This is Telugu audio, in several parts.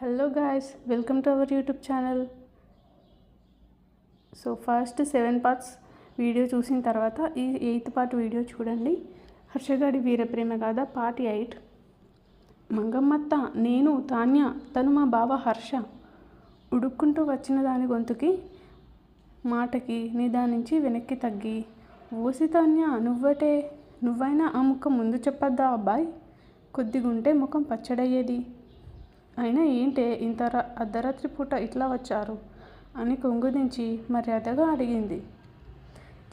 Hello guys, welcome to our YouTube channel. So first 7 parts video చూసిన తర్వాత ఈ 8th పార్ట్ వీడియో చూడండి. హర్షగాడి వీరప్రేమ గాథ పార్ట్ 8. మంగమ్మత్త, నేను తాన్య, తను మా బావ హర్ష. ఉడుక్కుంటూ వచ్చిన దాని గొంతుకి మాటకి నిదానించి వెనక్కి తగ్గి, ఓసి తాన్య, నువ్వైనా ఆ ముక్క ముందు చెప్పొద్దా అబ్బాయి? కొద్దిగుంటే ముఖం పచ్చడయ్యేది. అయినా ఏంటే ఇంత అర్ధరాత్రి పూట ఇట్లా వచ్చారు అని కొంగుదించి మర్యాదగా అడిగింది.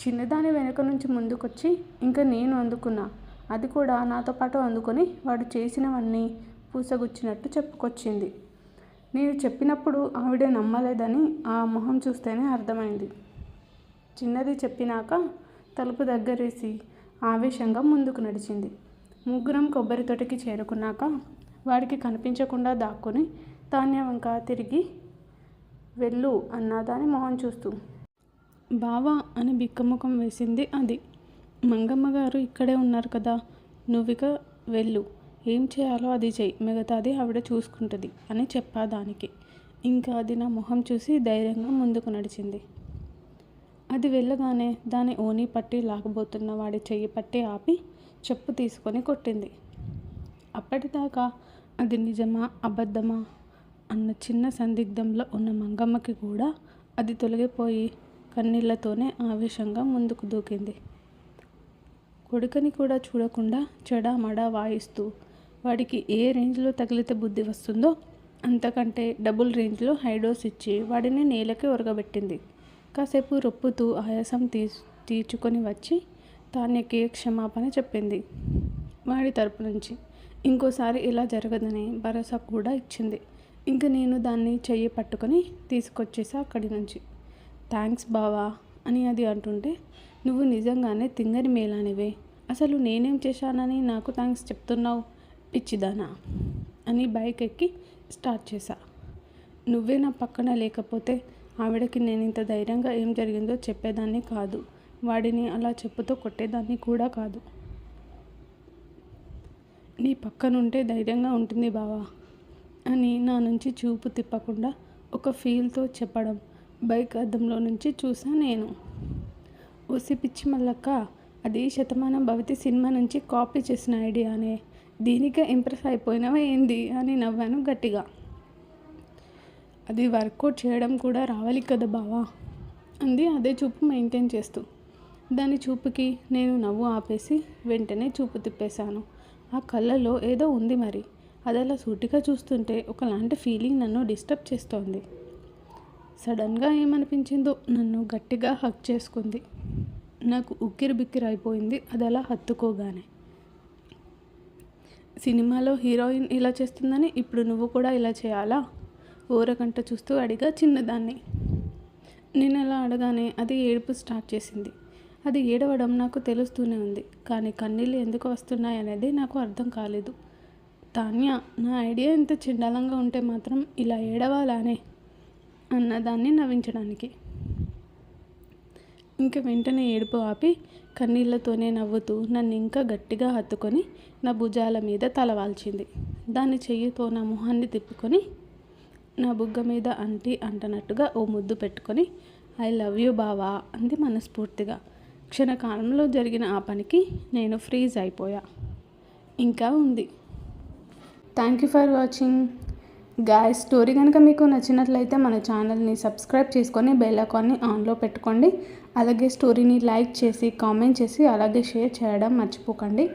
చిన్నదాని వెనక నుంచి ముందుకొచ్చి ఇంకా నేను అందుకున్నా. అది కూడా నాతో పాటు అందుకొని వాడు చేసినవన్నీ పూసగుచ్చినట్టు చెప్పుకొచ్చింది. నేను చెప్పినప్పుడు ఆవిడ నమ్మలేదని ఆ మొహం చూస్తేనే అర్థమైంది. చిన్నది చెప్పినాక తలుపు దగ్గరేసి ఆవేశంగా ముందుకు నడిచింది. ముగ్గురం కొబ్బరి తోటకి చేరుకున్నాక వాడికి కనిపించకుండా దాక్కుని తాన్య వంక తిరిగి వెళ్ళు అన్నా దాని మొహం చూస్తూ. బావా అని బిక్కముఖం వేసింది అది. మంగమ్మ గారు ఇక్కడే ఉన్నారు కదా, నువ్విక వెళ్ళు, ఏం చేయాలో అది చెయ్యి, మిగతాది ఆవిడ చూసుకుంటుంది అని చెప్పా దానికి. ఇంకా అది నా మొహం చూసి ధైర్యంగా ముందుకు నడిచింది. అది వెళ్ళగానే దాని ఓని పట్టి లాగబోతున్న వాడి చెయ్యి పట్టి ఆపి చెప్పు తీసుకొని కొట్టింది. అప్పటిదాకా అది నిజమా అబద్ధమా అన్న చిన్న సందిగ్ధంలో ఉన్న మంగమ్మకి కూడా అది తొలగిపోయి కన్నీళ్లతోనే ఆవేశంగా ముందుకు దూకింది. కొడుకని కూడా చూడకుండా చెడామడా వాయిస్తూ వాడికి ఏ రేంజ్లో తగిలితే బుద్ధి వస్తుందో అంతకంటే డబుల్ రేంజ్లో హైడోస్ ఇచ్చి వాడిని నేలకి ఒరగబెట్టింది. కాసేపు రొప్పుతూ ఆయాసం తీర్చుకొని వచ్చి తాన్యకి క్షమాపణ చెప్పింది వాడి తరపు నుంచి. ఇంకోసారి ఇలా జరగదని భరోసా కూడా ఇచ్చింది. ఇంక నేను దాన్ని చెయ్యి పట్టుకొని తీసుకొచ్చేసా అక్కడి నుంచి. థ్యాంక్స్ బావా అని అది అంటుంటే, నువ్వు నిజంగానే తింగరి మేలానివే, అసలు నేనేం చేశానని నాకు థ్యాంక్స్ చెప్తున్నావు పిచ్చిదానా అని బైక్ ఎక్కి స్టార్ట్ చేశా. నువ్వే నా పక్కన లేకపోతే ఆవిడకి నేను ఇంత ధైర్యంగా ఏం జరిగిందో చెప్పేదాన్ని కాదు, వాడిని అలా చెప్పుతో కొట్టేదాన్ని కూడా కాదు. నీ పక్కనుంటే ధైర్యంగా ఉంటుంది బావా అని నా నుంచి చూపు తిప్పకుండా ఒక ఫీల్తో చెప్పడం బైక్ అద్దంలో నుంచి చూసా నేను. ఓసి పిచ్చి మల్లక్క, అది శతమానం భవతి సినిమా నుంచి కాపీ చేసిన ఐడియానే, దీనికే ఇంప్రెస్ అయిపోయినవా ఏంది అని నవ్వాను గట్టిగా. అది వర్కౌట్ చేయడం కూడా రావాలి కదా బావా అంది అదే చూపు మెయింటైన్ చేస్తూ. దాని చూపుకి నేను నవ్వు ఆపేసి వెంటనే చూపు తిప్పేశాను. ఆ కళ్ళలో ఏదో ఉంది మరి, అది అలా సూటిగా చూస్తుంటే ఒకలాంటి ఫీలింగ్ నన్ను డిస్టర్బ్ చేస్తోంది. సడన్గా ఏమనిపించిందో నన్ను గట్టిగా హగ్ చేసుకుంది. నాకు ఉక్కిరి బిక్కిరి అయిపోయింది అది అలా హత్తుకోగానే. సినిమాలో హీరోయిన్ ఇలా చేస్తుందని ఇప్పుడు నువ్వు కూడా ఇలా చేయాలా? ఊరకంట చూస్తూ అడిగా చిన్నదాన్ని. నేను అలా అడగానే అది ఏడుపు స్టార్ట్ చేసింది. అది ఏడవడం నాకు తెలుస్తూనే ఉంది, కానీ కన్నీళ్ళు ఎందుకు వస్తున్నాయనేది నాకు అర్థం కాలేదు. తాన్య, నా ఐడియా ఎంత చండాలంగా ఉంటే మాత్రం ఇలా ఏడవాలానే అన్నదాన్ని నవ్వించడానికి. ఇంక వెంటనే ఏడుపు ఆపి కన్నీళ్లతోనే నవ్వుతూ నన్ను ఇంకా గట్టిగా హత్తుకొని నా భుజాల మీద తలవాల్చింది. దాని చెయ్యితో నా మొహాన్ని తిప్పుకొని నా బుగ్గ మీద అంటనట్టుగా ఓ ముద్దు పెట్టుకొని ఐ లవ్ యూ బావా అంది మనస్ఫూర్తిగా. క్షణకాలంలో జరిగిన ఆ పనికి నేను ఫ్రీజ్ అయిపోయా. ఇంకా ఉంది. Thank you for watching guys. Story కనుక మీకు నచ్చినట్లయితే మన ఛానల్ని సబ్స్క్రైబ్ చేసుకొని బెల్ ఐకాన్ని ఆన్లో పెట్టుకోండి. అలాగే స్టోరీని లైక్ చేసి కామెంట్ చేసి అలాగే షేర్ చేయడం మర్చిపోకండి.